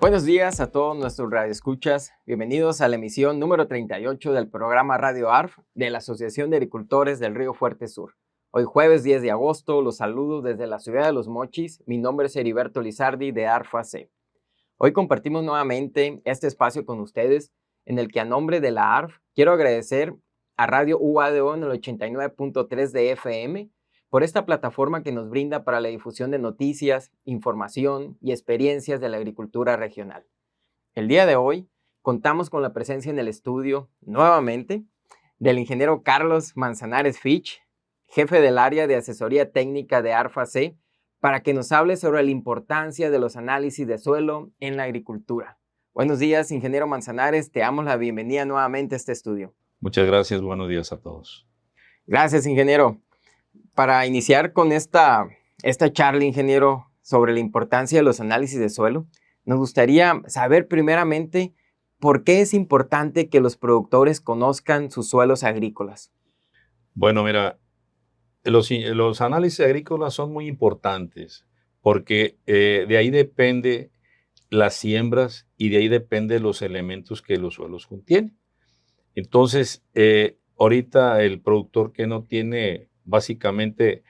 Buenos días a todos nuestros radioescuchas. Bienvenidos a la emisión número 38 del programa Radio ARF de la Asociación de Agricultores del Río Fuerte Sur. Hoy jueves 10 de agosto los saludo desde la ciudad de Los Mochis. Mi nombre es Heriberto Lizardi de ARF AC. Hoy compartimos nuevamente este espacio con ustedes en el que a nombre de la ARF quiero agradecer a Radio UADO en el 89.3 de FM por esta plataforma que nos brinda para la difusión de noticias, información y experiencias de la agricultura regional. El día de hoy contamos con la presencia en el estudio, nuevamente, del ingeniero Carlos Manzanares Fitch, jefe del área de asesoría técnica de ARF-AC, para que nos hable sobre la importancia de los análisis de suelo en la agricultura. Buenos días, ingeniero Manzanares, te damos la bienvenida nuevamente a este estudio. Muchas gracias, buenos días a todos. Gracias, ingeniero. Para iniciar con esta charla, ingeniero, sobre la importancia de los análisis de suelo, nos gustaría saber primeramente por qué es importante que los productores conozcan sus suelos agrícolas. Bueno, mira, los análisis agrícolas son muy importantes porque de ahí depende las siembras y de ahí depende los elementos que los suelos contienen. Entonces, ahorita el productor que no tiene básicamente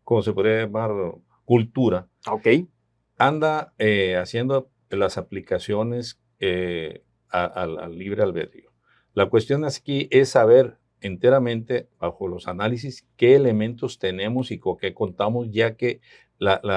¿cómo se podría llamar? Cultura. Ok. Anda haciendo las aplicaciones al libre albedrío. La cuestión aquí es saber enteramente, bajo los análisis, qué elementos tenemos y con qué contamos, ya que el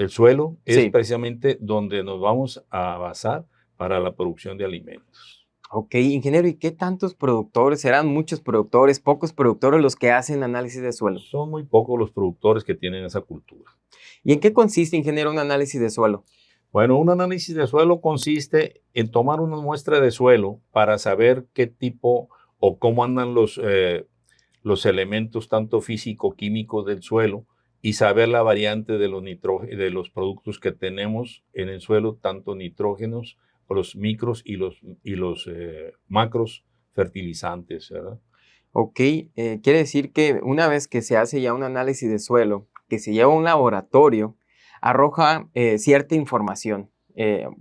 suelo es precisamente donde nos vamos a basar para la producción de alimentos. Ok, ingeniero, ¿y qué tantos productores? ¿Serán muchos productores, pocos productores los que hacen análisis de suelo? Son muy pocos los productores que tienen esa cultura. ¿Y en qué consiste, ingeniero, un análisis de suelo? Bueno, un análisis de suelo consiste en tomar una muestra de suelo para saber qué tipo o cómo andan los elementos tanto físico-químicos del suelo y saber la variante de los productos que tenemos en el suelo, tanto nitrógenos, los micros y los macros fertilizantes, ¿verdad? Ok, quiere decir que una vez que se hace ya un análisis de suelo, que se lleva a un laboratorio, arroja cierta información.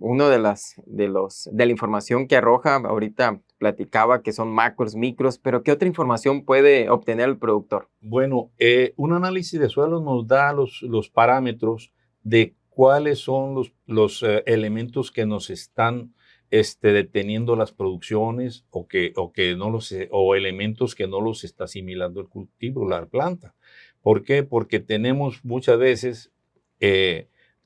Uno de la información que arroja, ahorita platicaba que son macros, micros, pero ¿qué otra información puede obtener el productor? Bueno, un análisis de suelo nos da los parámetros de cuáles son los elementos que nos están deteniendo las producciones o elementos que no los está asimilando el cultivo, la planta. ¿Por qué? Porque tenemos muchas veces,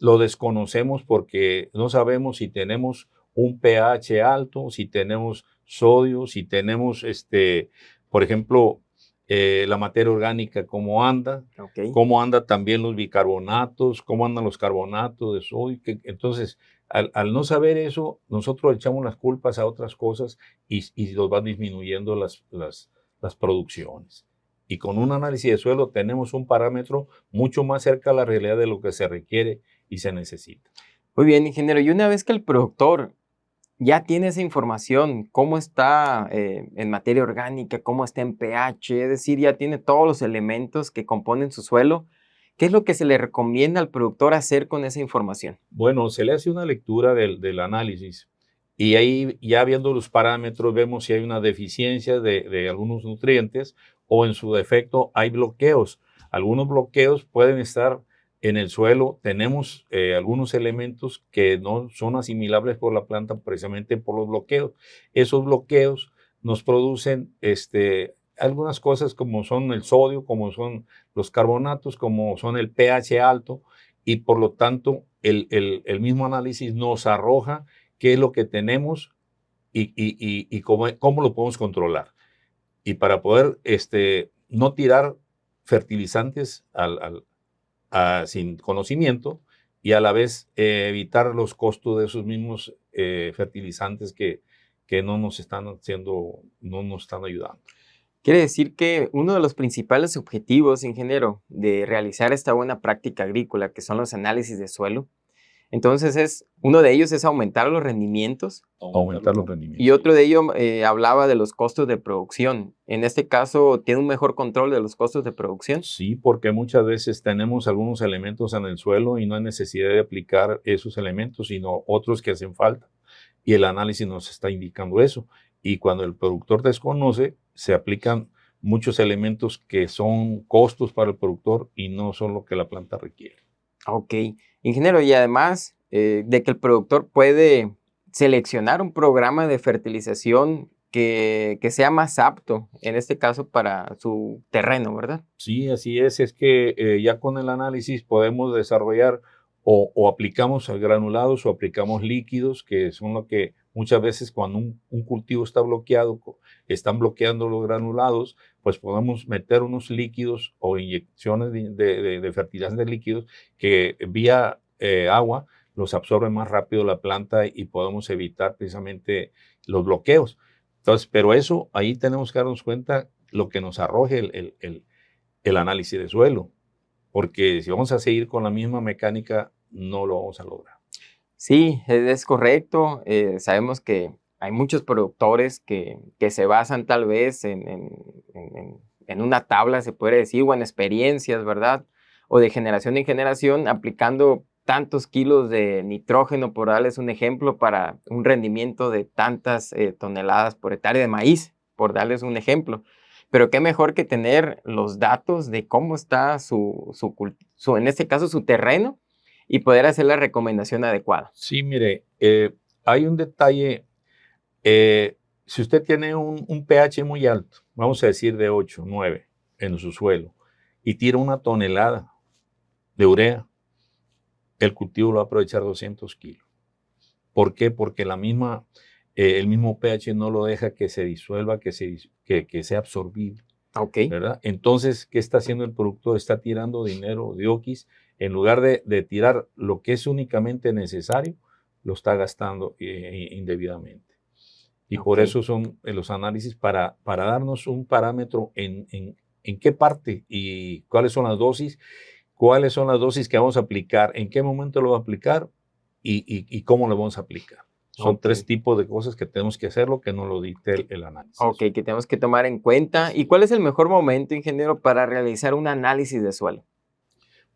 lo desconocemos porque no sabemos si tenemos un pH alto, si tenemos sodio, si tenemos, por ejemplo, la materia orgánica, cómo anda, cómo andan también los bicarbonatos, cómo andan los carbonatos de sodio. Entonces, al no saber eso, nosotros echamos las culpas a otras cosas y nos van disminuyendo las producciones. Y con un análisis de suelo tenemos un parámetro mucho más cerca a la realidad de lo que se requiere y se necesita. Muy bien, ingeniero. Y una vez que el productor ya tiene esa información, cómo está en materia orgánica, cómo está en pH, es decir, ya tiene todos los elementos que componen su suelo, ¿qué es lo que se le recomienda al productor hacer con esa información? Bueno, se le hace una lectura del análisis y ahí ya viendo los parámetros vemos si hay una deficiencia de algunos nutrientes o en su defecto hay bloqueos. Algunos bloqueos pueden estar en el suelo. Tenemos algunos elementos que no son asimilables por la planta precisamente por los bloqueos. Esos bloqueos nos producen algunas cosas como son el sodio, como son los carbonatos, como son el pH alto y por lo tanto el mismo análisis nos arroja qué es lo que tenemos y cómo lo podemos controlar. Y para poder no tirar fertilizantes sin conocimiento y a la vez evitar los costos de esos mismos fertilizantes que no nos están ayudando. Quiere decir que uno de los principales objetivos, ingeniero, de realizar esta buena práctica agrícola, que son los análisis de suelo, Entonces, uno de ellos es aumentar los rendimientos. Aumentar los rendimientos. Y otro de ellos hablaba de los costos de producción. En este caso, ¿tiene un mejor control de los costos de producción? Sí, porque muchas veces tenemos algunos elementos en el suelo y no hay necesidad de aplicar esos elementos, sino otros que hacen falta. Y el análisis nos está indicando eso. Y cuando el productor desconoce, se aplican muchos elementos que son costos para el productor y no son lo que la planta requiere. Ok, ingeniero, y además de que el productor puede seleccionar un programa de fertilización que sea más apto, en este caso, para su terreno, ¿verdad? Sí, así es. Es que ya con el análisis podemos desarrollar o aplicamos granulados o aplicamos líquidos, que son lo que muchas veces cuando un cultivo está bloqueado, están bloqueando los granulados, pues podemos meter unos líquidos o inyecciones de fertilizantes líquidos que vía agua los absorbe más rápido la planta y podemos evitar precisamente los bloqueos. Entonces, pero eso ahí tenemos que darnos cuenta lo que nos arroje el análisis de suelo, porque si vamos a seguir con la misma mecánica, no lo vamos a lograr. Sí, es correcto. Sabemos que hay muchos productores que se basan tal vez en una tabla, se puede decir, o en experiencias, ¿verdad? O de generación en generación, aplicando tantos kilos de nitrógeno, por darles un ejemplo, para un rendimiento de tantas toneladas por hectárea de maíz, por darles un ejemplo. Pero qué mejor que tener los datos de cómo está en este caso, su terreno, y poder hacer la recomendación adecuada. Sí, mire, hay un detalle. Si usted tiene un pH muy alto, vamos a decir de 8, 9 en su suelo, y tira una tonelada de urea, el cultivo lo va a aprovechar 200 kilos. ¿Por qué? Porque el mismo pH no lo deja que se disuelva, que sea absorbible. Ok. ¿Verdad? Entonces, ¿qué está haciendo el productor? Está tirando dinero de oquis. En lugar de tirar lo que es únicamente necesario, lo está gastando indebidamente. Y por eso son los análisis para darnos un parámetro en qué parte y cuáles son las dosis que vamos a aplicar, en qué momento lo vamos a aplicar y cómo lo vamos a aplicar. Son tres tipos de cosas que tenemos que hacerlo, que no lo dicte el análisis. Ok, que tenemos que tomar en cuenta. ¿Y cuál es el mejor momento, ingeniero, para realizar un análisis de suelo?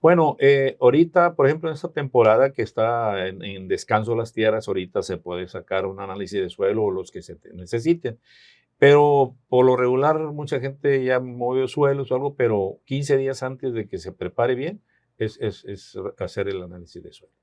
Bueno, ahorita, por ejemplo, en esta temporada que está en descanso las tierras, ahorita se puede sacar un análisis de suelo o los que se necesiten. Pero por lo regular, mucha gente ya movió suelos o algo, pero 15 días antes de que se prepare bien, es hacer el análisis de suelo.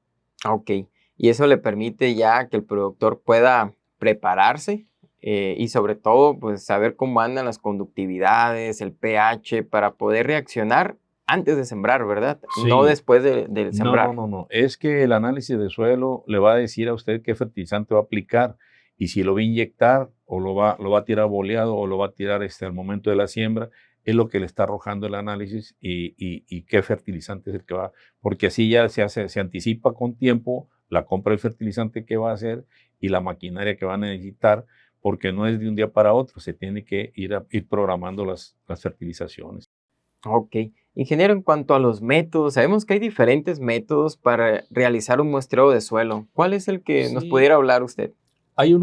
Ok, y eso le permite ya que el productor pueda prepararse y sobre todo, pues saber cómo andan las conductividades, el pH, para poder reaccionar antes de sembrar, ¿verdad? Sí. No después de sembrar. No. Es que el análisis de suelo le va a decir a usted qué fertilizante va a aplicar y si lo va a inyectar o lo va a tirar boleado o lo va a tirar al momento de la siembra, es lo que le está arrojando el análisis y qué fertilizante es el que va, porque así ya se anticipa con tiempo la compra del fertilizante que va a hacer y la maquinaria que va a necesitar, porque no es de un día para otro, se tiene que ir programando las fertilizaciones. Ok. Ingeniero, en cuanto a los métodos, sabemos que hay diferentes métodos para realizar un muestreo de suelo. ¿Cuál es el que nos Sí. pudiera hablar usted? Hay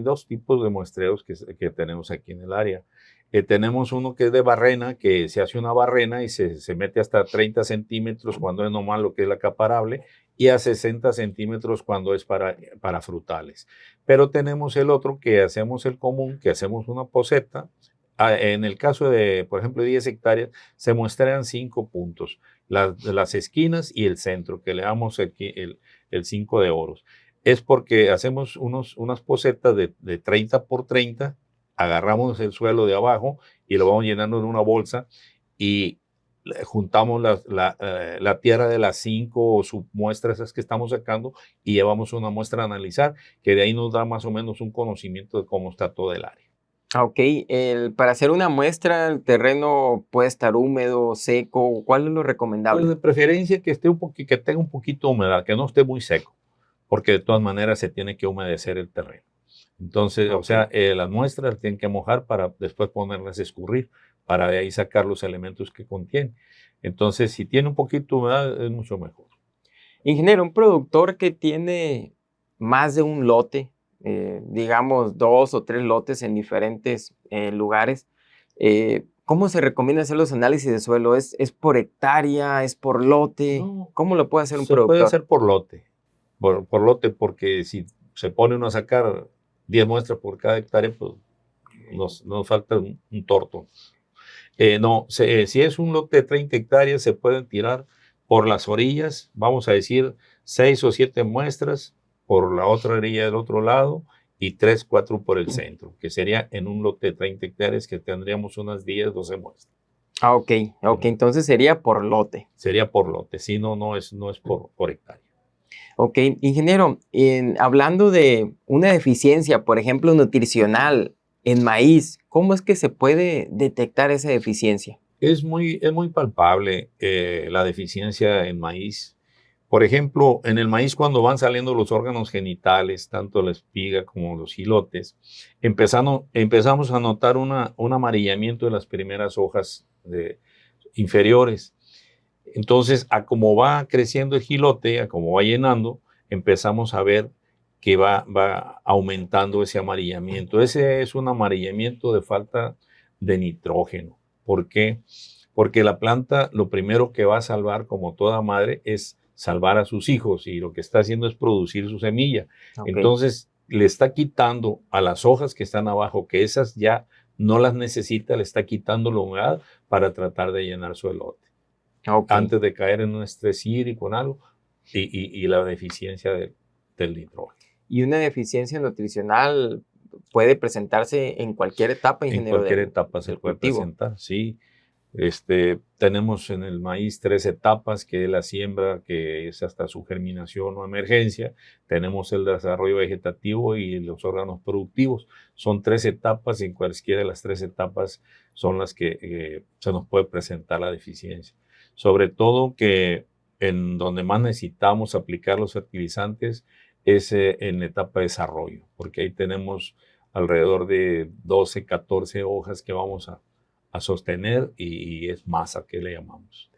dos tipos de muestreos que tenemos aquí en el área. Tenemos uno que es de barrena, que se hace una barrena y se mete hasta 30 centímetros cuando es normal lo que es la caparable y a 60 centímetros cuando es para frutales. Pero tenemos el otro que hacemos el común, que hacemos una poseta. En el caso de, por ejemplo, 10 hectáreas, se muestrean 5 puntos, las esquinas y el centro, que le damos aquí el 5 de oros. Es porque hacemos unas posetas de 30 por 30, agarramos el suelo de abajo y lo vamos llenando en una bolsa y juntamos la tierra de las 5 submuestras esas que estamos sacando y llevamos una muestra a analizar, que de ahí nos da más o menos un conocimiento de cómo está todo el área. Ok, para hacer una muestra, el terreno puede estar húmedo, seco. ¿Cuál es lo recomendable? Pues de preferencia que tenga un poquito de humedad, que no esté muy seco, porque de todas maneras se tiene que humedecer el terreno. Entonces, o sea, las muestras tienen que mojar para después ponerlas a escurrir, para de ahí sacar los elementos que contiene. Entonces, si tiene un poquito de humedad, es mucho mejor. Ingeniero, un productor que tiene más de un lote, digamos 2 o 3 lotes en diferentes lugares, ¿cómo se recomienda hacer los análisis de suelo? ¿Es por hectárea? ¿Es por lote? No, ¿Cómo lo puede hacer un se puede productor? hacer por lote, por lote, porque si se pone uno a sacar 10 muestras por cada hectárea, pues nos falta un torto. No, si es un lote de 30 hectáreas, se pueden tirar por las orillas, vamos a decir 6 o 7 muestras por la otra orilla del otro lado y 3, 4 por el centro, que sería en un lote de 30 hectáreas que tendríamos unas 10, 12 muestras. Ah, ok, entonces sería por lote. Sería por lote, si no, no es por hectárea. Ok, ingeniero, hablando de una deficiencia, por ejemplo, nutricional en maíz, ¿cómo es que se puede detectar esa deficiencia? Es muy palpable la deficiencia en maíz. Por ejemplo, en el maíz cuando van saliendo los órganos genitales, tanto la espiga como los hilotes, empezamos a notar un amarillamiento de las primeras hojas inferiores. Entonces, a como va creciendo el jilote, a como va llenando, empezamos a ver que va aumentando ese amarillamiento. Ese es un amarillamiento de falta de nitrógeno. ¿Por qué? Porque la planta lo primero que va a salvar, como toda madre, es salvar a sus hijos y lo que está haciendo es producir su semilla. Ok, Entonces, le está quitando a las hojas que están abajo, que esas ya no las necesita, le está quitando la humedad para tratar de llenar su elote ok. antes de caer en un estrés hídrico, en algo, y la deficiencia del nitrógeno. ¿Y una deficiencia nutricional puede presentarse en cualquier etapa, En ingeniero, cualquier etapa se del puede cultivo? presentar, sí. Tenemos en el maíz 3 etapas, que es la siembra, que es hasta su germinación o emergencia. Tenemos el desarrollo vegetativo y los órganos productivos. Son 3 etapas y en cualquiera de las 3 etapas son las que se nos puede presentar la deficiencia. Sobre todo que en donde más necesitamos aplicar los fertilizantes es en la etapa de desarrollo, porque ahí tenemos alrededor de 12, 14 hojas que vamos a sostener y es masa que le llamamos.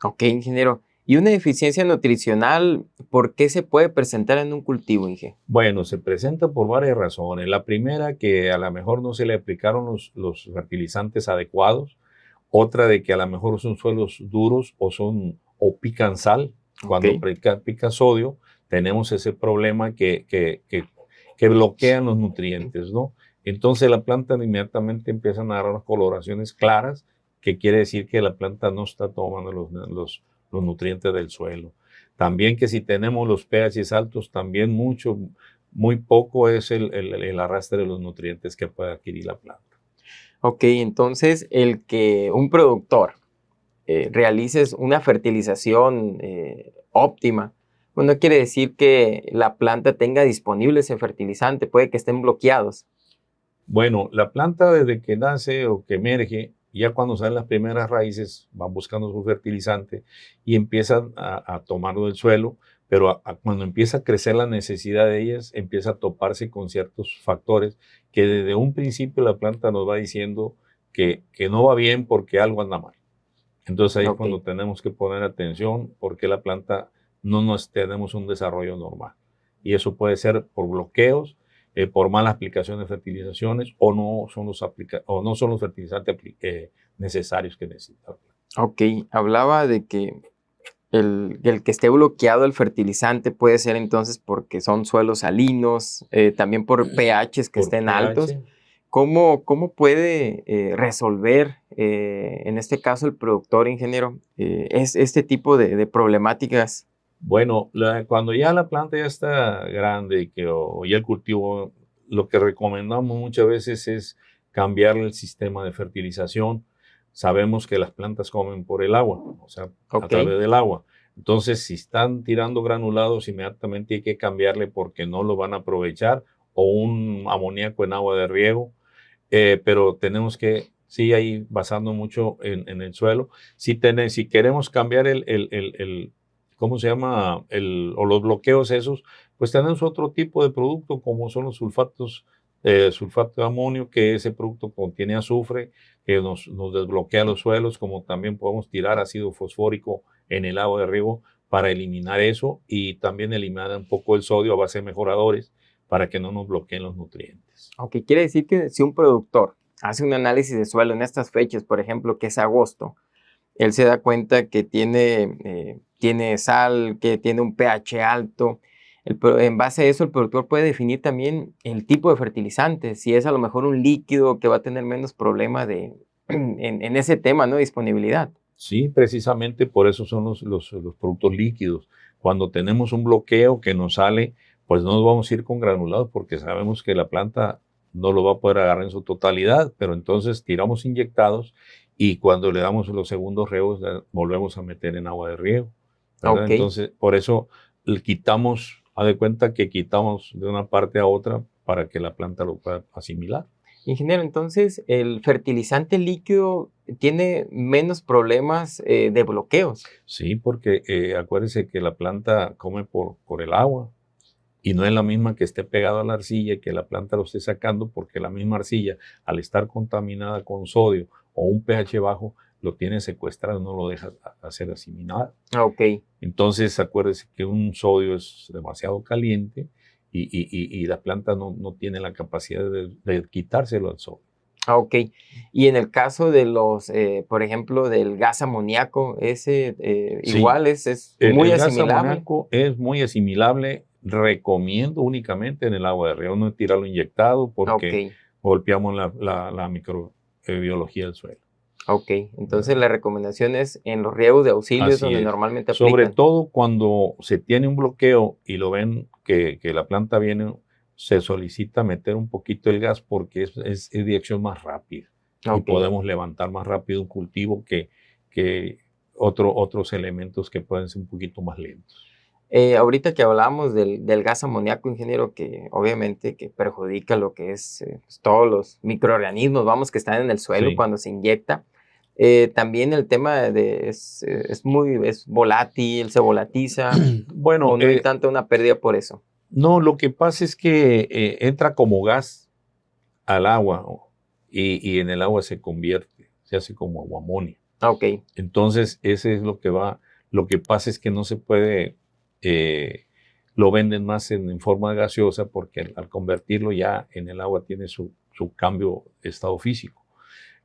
Ok, ingeniero. ¿Y una deficiencia nutricional, por qué se puede presentar en un cultivo, Inge? Bueno, se presenta por varias razones. La primera, que a lo mejor no se le aplicaron los fertilizantes adecuados. Otra, de que a lo mejor son suelos duros o pican sal. Ok, Cuando pica sodio, tenemos ese problema que bloquean los nutrientes, ¿no? Entonces la planta inmediatamente empieza a dar unas coloraciones claras, que quiere decir que la planta no está tomando los nutrientes del suelo. También que si tenemos los pH altos, también muy poco es el arrastre de los nutrientes que puede adquirir la planta. ok, entonces el que un productor realices una fertilización óptima, pues no quiere decir que la planta tenga disponible ese fertilizante, puede que estén bloqueados. Bueno, la planta desde que nace o que emerge, ya cuando salen las primeras raíces, van buscando su fertilizante y empiezan a tomarlo del suelo, pero cuando empieza a crecer la necesidad de ellas, empieza a toparse con ciertos factores que desde un principio la planta nos va diciendo que no va bien porque algo anda mal. Entonces ahí es Ok, cuando tenemos que poner atención porque la planta no nos tenemos un desarrollo normal. Y eso puede ser por bloqueos, por mala aplicación de fertilizaciones o no son los fertilizantes necesarios que necesita. ok, hablaba de que el que esté bloqueado el fertilizante puede ser entonces porque son suelos salinos, también por pHs que Por estén altos. pH. ¿Cómo puede resolver, en este caso el productor, ingeniero, este tipo de problemáticas? Bueno, cuando ya la planta ya está grande o ya el cultivo, lo que recomendamos muchas veces es cambiarle el sistema de fertilización. Sabemos que las plantas comen por el agua, o sea, a Ok, través del agua. Entonces, si están tirando granulados, inmediatamente hay que cambiarle porque no lo van a aprovechar, o un amoníaco en agua de riego. Pero tenemos que, sí, ahí basando mucho en el suelo. Si queremos cambiar ¿cómo se llama? O los bloqueos esos, pues tenemos otro tipo de producto como son los sulfatos, sulfato de amonio, que ese producto contiene azufre, que nos desbloquea los suelos, como también podemos tirar ácido fosfórico en el agua de riego para eliminar eso y también eliminar un poco el sodio a base de mejoradores para que no nos bloqueen los nutrientes. Aunque quiere decir que si un productor hace un análisis de suelo en estas fechas, por ejemplo, que es agosto, él se da cuenta que tiene sal, que tiene un pH alto. En base a eso, el productor puede definir también el tipo de fertilizante, si es a lo mejor un líquido que va a tener menos problema en ese tema, ¿no? Disponibilidad. Sí, precisamente por eso son los productos líquidos. Cuando tenemos un bloqueo que nos sale, pues no nos vamos a ir con granulados porque sabemos que la planta no lo va a poder agarrar en su totalidad, pero entonces tiramos inyectados y cuando le damos los segundos riegos volvemos a meter en agua de riego, ¿verdad? Ok. Entonces, por eso le quitamos, haz de cuenta que quitamos de una parte a otra para que la planta lo pueda asimilar. Ingeniero, entonces el fertilizante líquido tiene menos problemas de bloqueos. Sí, porque acuérdese que la planta come por el agua y no es la misma que esté pegado a la arcilla y que la planta lo esté sacando porque la misma arcilla, al estar contaminada con sodio o un pH bajo, lo tiene secuestrado, no lo deja hacer asimilar. Ok. Entonces, acuérdese que un sodio es demasiado caliente y la planta no tiene la capacidad de quitárselo al sodio. Ok. Y en el caso de por ejemplo, del gas amoníaco, ese Sí, igual es el, muy el gas asimilable. amoníaco es muy asimilable. Recomiendo únicamente en el agua de riego, no tirarlo inyectado Ok, porque golpeamos la microbiología del suelo, ok. Entonces ¿verdad? la recomendación es en los riegos de auxilio es Así donde es. normalmente Sobre aplican. todo cuando se tiene un bloqueo y lo ven que la planta viene, se solicita meter un poquito el gas porque es dirección más rápida y Ok. podemos levantar más rápido un cultivo que otros elementos que pueden ser un poquito más lentos. Ahorita que hablábamos del gas amoníaco, ingeniero, que obviamente que perjudica lo que es pues, todos los microorganismos, vamos, que están en el suelo Sí. cuando se inyecta. También el tema es volátil, se volatiza, Bueno, o no hay tanta una pérdida por eso. no, lo que pasa es que entra como gas al agua, ¿no? Y en el agua se convierte, se hace como aguamonia. Ah, ok, Entonces, ese es lo que va. Lo que pasa es que no se puede, eh, lo venden más en forma gaseosa porque al convertirlo ya en el agua tiene su cambio de estado físico.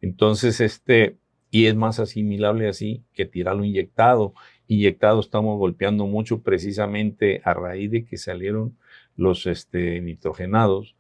Entonces, y es más asimilable así que tirarlo inyectado. Inyectado estamos golpeando mucho precisamente a raíz de que salieron los nitrogenados.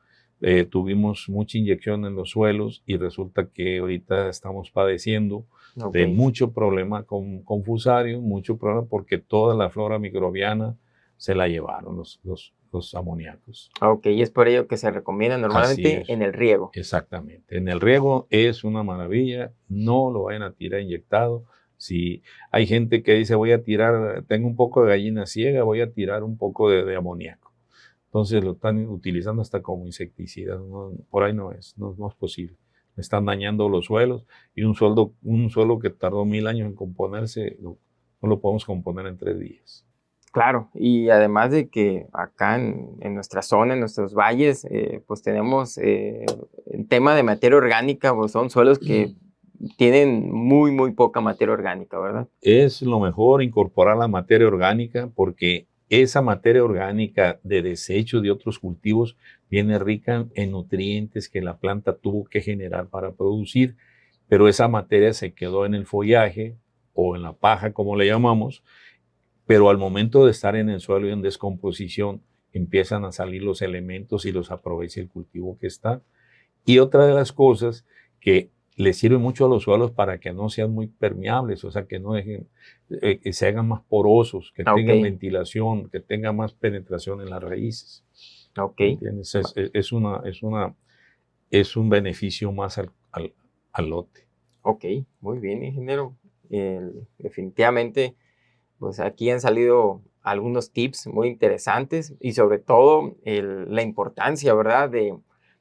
Tuvimos mucha inyección en los suelos y resulta que ahorita estamos padeciendo ok. de mucho problema con fusarios, mucho problema porque toda la flora microbiana se la llevaron los amoníacos. Ok, y es por ello que se recomienda Así normalmente es. en el riego. Exactamente. En el riego es una maravilla, no lo vayan a tirar inyectado. Si hay gente que dice voy a tirar, tengo un poco de gallina ciega, voy a tirar un poco de amoníaco. Entonces lo están utilizando hasta como insecticida. Por ahí no es posible. Están dañando los suelos y un suelo que tardó 1000 años en componerse, no lo podemos componer en 3 días. Claro, y además de que acá en nuestra zona, en nuestros valles, pues tenemos el tema de materia orgánica, pues son suelos que tienen muy, muy poca materia orgánica, ¿verdad? Es lo mejor incorporar la materia orgánica porque esa materia orgánica de desechos de otros cultivos viene rica en nutrientes que la planta tuvo que generar para producir, pero esa materia se quedó en el follaje o en la paja, como le llamamos, pero al momento de estar en el suelo y en descomposición empiezan a salir los elementos y los aprovecha el cultivo que está. Y otra de las cosas que le sirve mucho a los suelos para que no sean muy permeables, o sea, que no dejen, que se hagan más porosos, que Ah, ok, tengan ventilación, que tengan más penetración en las raíces. ok, ¿Me entiendes? Es un beneficio más al lote. ok, muy bien, ingeniero. Definitivamente, pues aquí han salido algunos tips muy interesantes y sobre todo la importancia, ¿verdad?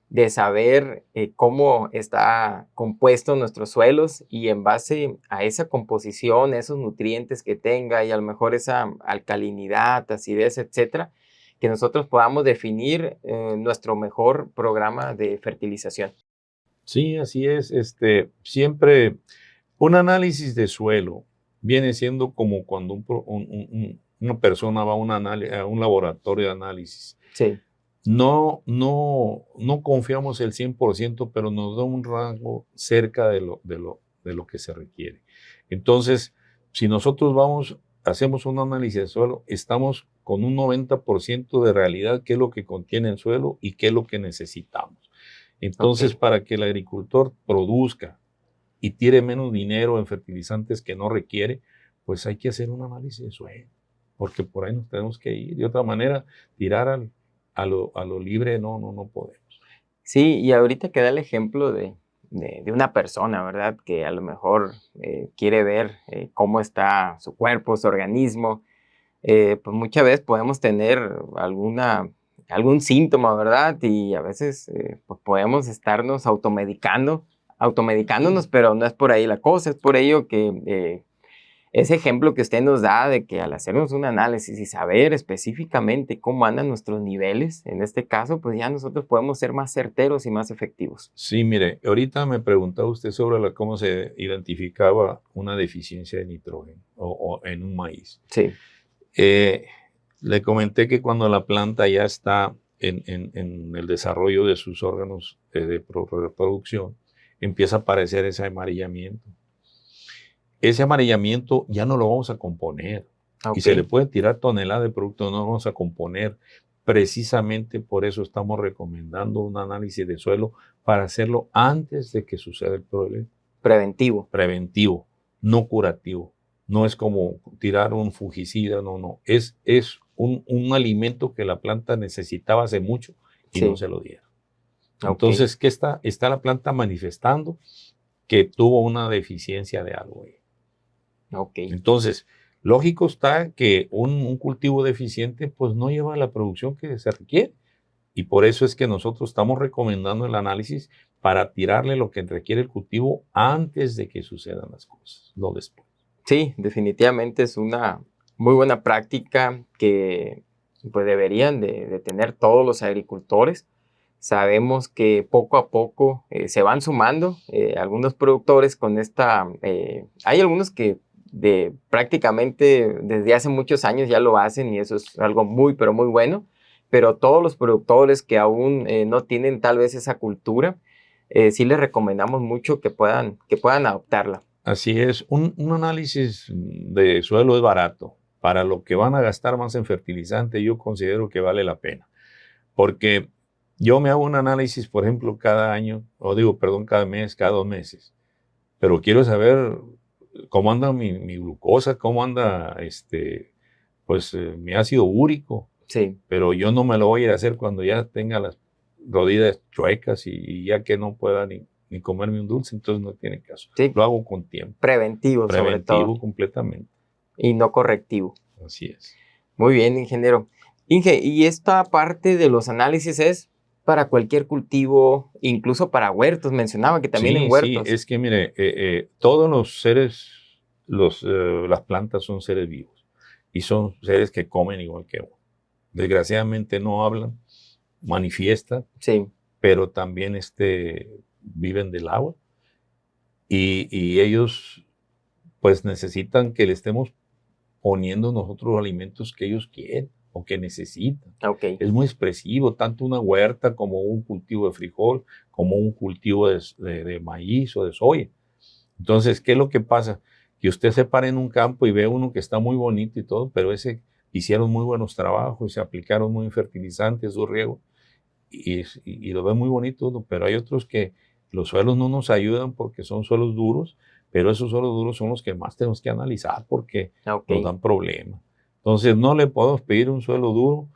De saber cómo está compuesto nuestros suelos y en base a esa composición, esos nutrientes que tenga y a lo mejor esa alcalinidad, acidez, etcétera, que nosotros podamos definir nuestro mejor programa de fertilización. Sí, así es. Siempre un análisis de suelo viene siendo como cuando una persona va a a un laboratorio de análisis, Sí, no confiamos el 100%, pero nos da un rango cerca de lo que se requiere. Entonces, si nosotros hacemos un análisis de suelo, estamos con un 90% de realidad qué es lo que contiene el suelo y qué es lo que necesitamos. Entonces, ok. para que el agricultor produzca y tire menos dinero en fertilizantes que no requiere, pues hay que hacer un análisis de suelo, porque por ahí nos tenemos que ir. De otra manera, tirar a lo libre no podemos. Sí, y ahorita que da el ejemplo de una persona, ¿verdad? Que a lo mejor quiere ver cómo está su cuerpo, su organismo. Pues muchas veces podemos tener algún síntoma, ¿verdad? Y a veces pues podemos estarnos automedicándonos, pero no es por ahí la cosa, es por ello que ese ejemplo que usted nos da de que al hacernos un análisis y saber específicamente cómo andan nuestros niveles, en este caso, pues ya nosotros podemos ser más certeros y más efectivos. Sí, mire, ahorita me preguntaba usted sobre cómo se identificaba una deficiencia de nitrógeno o en un maíz. Sí, Eh, Le comenté que cuando la planta ya está en el desarrollo de sus órganos de reproducción, empieza a aparecer ese amarillamiento. Ese amarillamiento ya no lo vamos a componer y ok, se le puede tirar toneladas de producto, no lo vamos a componer. Precisamente por eso estamos recomendando un análisis de suelo para hacerlo antes de que suceda el problema. preventivo. Preventivo, no curativo. No es como tirar un fungicida, no. Es un alimento que la planta necesitaba hace mucho y no Sí, se lo dieron. ok, Entonces, ¿qué está? Está la planta manifestando que tuvo una deficiencia de algo ahí. ok. Entonces, lógico está que un cultivo deficiente pues no lleva la producción que se requiere. Y por eso es que nosotros estamos recomendando el análisis para tirarle lo que requiere el cultivo antes de que sucedan las cosas, no después. Sí, definitivamente es una muy buena práctica que pues deberían de tener todos los agricultores. Sabemos que poco a poco se van sumando algunos productores con esta. Hay algunos que prácticamente desde hace muchos años ya lo hacen y eso es algo muy, pero muy bueno. Pero todos los productores que aún no tienen tal vez esa cultura, sí les recomendamos mucho que puedan adoptarla. Así es, un análisis de suelo es barato. Para lo que van a gastar más en fertilizante, yo considero que vale la pena. Porque yo me hago un análisis, por ejemplo, cada año, o digo, perdón, cada mes, cada 2 meses. Pero quiero saber cómo anda mi glucosa, cómo anda mi ácido úrico. Sí. Pero yo no me lo voy a ir a hacer cuando ya tenga las rodillas chuecas y ya que no pueda ni comerme un dulce, entonces no tiene caso. Sí, Lo hago con tiempo, preventivo sobre todo preventivo completamente. y no correctivo. Así es. Muy bien, ingeniero. Inge, y esta parte de los análisis es para cualquier cultivo, incluso para huertos. Mencionaba que también en Sí, huertos. es que mire, todos los seres, las plantas son seres vivos y son seres que comen igual que uno. Desgraciadamente no hablan, manifiestan, Sí, pero también viven del agua y ellos pues necesitan que le estemos poniendo nosotros los alimentos que ellos quieren o que necesitan. ok, Es muy expresivo, tanto una huerta como un cultivo de frijol, como un cultivo de maíz o de soya. Entonces, ¿qué es lo que pasa? Que usted se para en un campo y ve uno que está muy bonito y todo, pero ese hicieron muy buenos trabajos y se aplicaron muy fertilizantes, su riego, y lo ve muy bonito uno, pero hay otros que los suelos no nos ayudan porque son suelos duros, pero esos suelos duros son los que más tenemos que analizar porque ok. nos dan problemas. Entonces, no le podemos pedir un suelo duro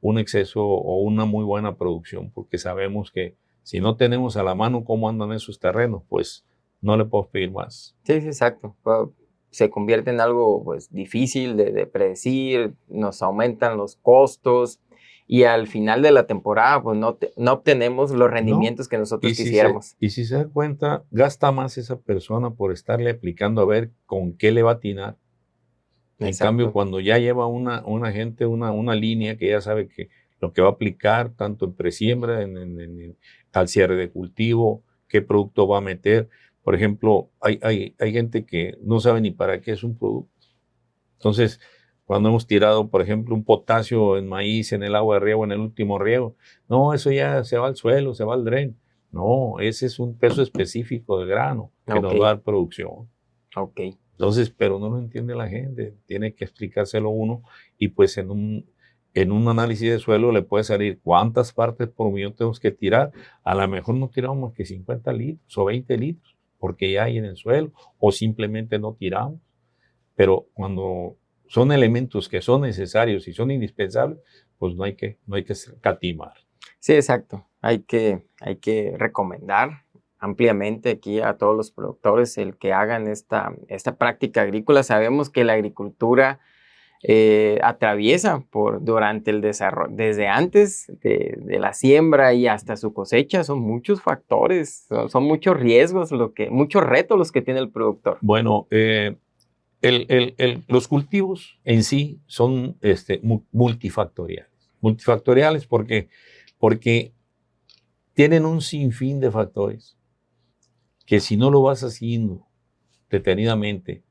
un exceso o una muy buena producción, porque sabemos que si no tenemos a la mano cómo andan esos terrenos, pues no le podemos pedir más. Sí, sí, exacto. Se convierte en algo pues difícil de predecir, nos aumentan los costos y al final de la temporada pues no obtenemos los No, rendimientos que nosotros quisiéramos. y si se da cuenta, gasta más esa persona por estarle aplicando a ver con qué le va a atinar. En cambio, Exacto. cuando ya lleva una gente, una línea que ya sabe que lo que va a aplicar, tanto en presiembra, al cierre de cultivo, qué producto va a meter. Por ejemplo, hay gente que no sabe ni para qué es un producto. Entonces, cuando hemos tirado, por ejemplo, un potasio en maíz, en el agua de riego, en el último riego. No, eso ya se va al suelo, se va al dren. No, ese es un peso específico de grano que Ok, nos va a dar producción. ok. Entonces, pero no lo entiende la gente, tiene que explicárselo uno y pues en un análisis de suelo le puede salir cuántas partes por millón tenemos que tirar. A lo mejor no tiramos más que 50 litros o 20 litros porque ya hay en el suelo o simplemente no tiramos. Pero cuando son elementos que son necesarios y son indispensables, pues no hay que escatimar. Sí, exacto. Hay que recomendar ampliamente aquí a todos los productores el que hagan esta práctica agrícola. Sabemos que la agricultura atraviesa durante el desarrollo, desde antes de la siembra y hasta su cosecha, son muchos factores, son muchos riesgos, muchos retos los que tiene el productor. Bueno, los cultivos en sí son multifactoriales. Multifactoriales porque tienen un sinfín de factores que si no lo vas haciendo detenidamente,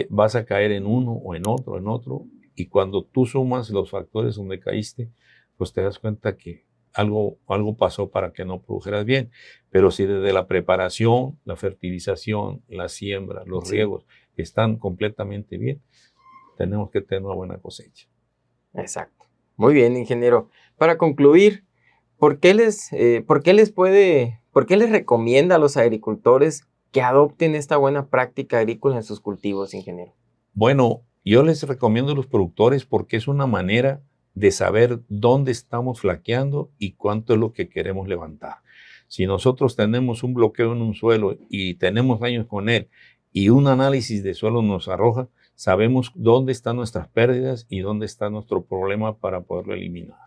vas a caer en uno o en otro, y cuando tú sumas los factores donde caíste, pues te das cuenta que algo pasó para que no produjeras bien. Pero si desde la preparación, la fertilización, la siembra, los Sí, riegos están completamente bien, tenemos que tener una buena cosecha. exacto. Muy bien, ingeniero. Para concluir, por qué les recomienda a los agricultores que adopten esta buena práctica agrícola en sus cultivos, ingeniero? Bueno, yo les recomiendo a los productores porque es una manera de saber dónde estamos flaqueando y cuánto es lo que queremos levantar. Si nosotros tenemos un bloqueo en un suelo y tenemos años con él y un análisis de suelo nos arroja, sabemos dónde están nuestras pérdidas y dónde está nuestro problema para poderlo eliminar.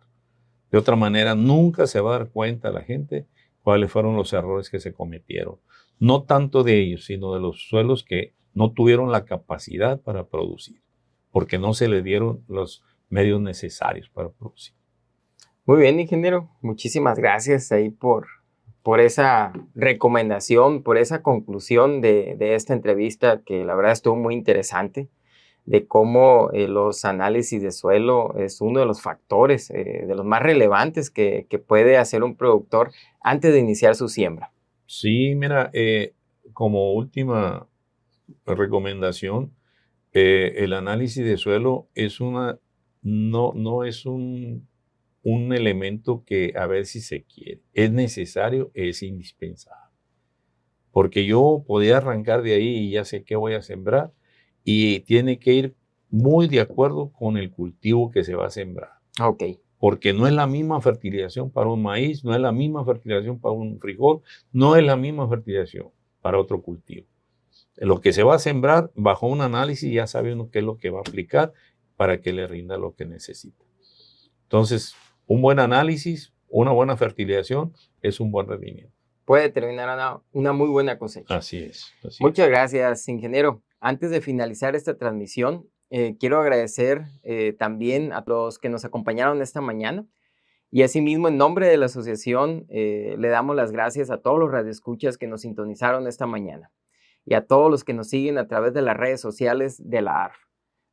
De otra manera, nunca se va a dar cuenta la gente cuáles fueron los errores que se cometieron. No tanto de ellos, sino de los suelos que no tuvieron la capacidad para producir, porque no se les dieron los medios necesarios para producir. Muy bien, ingeniero. Muchísimas gracias ahí por esa recomendación, por esa conclusión de esta entrevista que la verdad estuvo muy interesante, de cómo los análisis de suelo es uno de los factores, de los más relevantes que puede hacer un productor antes de iniciar su siembra. Sí, mira, como última recomendación, el análisis de suelo no es un elemento que a ver si se quiere. Es necesario, es indispensable. Porque yo podía arrancar de ahí y ya sé qué voy a sembrar y tiene que ir muy de acuerdo con el cultivo que se va a sembrar. Ok, Porque no es la misma fertilización para un maíz, no es la misma fertilización para un frijol, no es la misma fertilización para otro cultivo. Lo que se va a sembrar, bajo un análisis, ya sabe uno qué es lo que va a aplicar para que le rinda lo que necesita. Entonces, un buen análisis, una buena fertilización es un buen rendimiento. puede terminar una muy buena cosecha. Así es, así es. Muchas gracias, ingeniero. Antes de finalizar esta transmisión, quiero agradecer también a los que nos acompañaron esta mañana. Y asimismo, en nombre de la asociación, le damos las gracias a todos los radioescuchas que nos sintonizaron esta mañana y a todos los que nos siguen a través de las redes sociales de la ARF.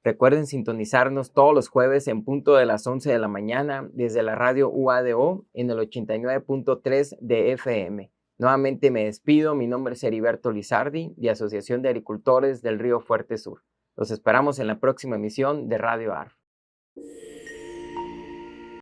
Recuerden sintonizarnos todos los jueves en punto de las 11 de la mañana desde la radio UADO en el 89.3 de FM. Nuevamente me despido, mi nombre es Heriberto Lizardi, de Asociación de Agricultores del Río Fuerte Sur. Los esperamos en la próxima emisión de Radio ARF.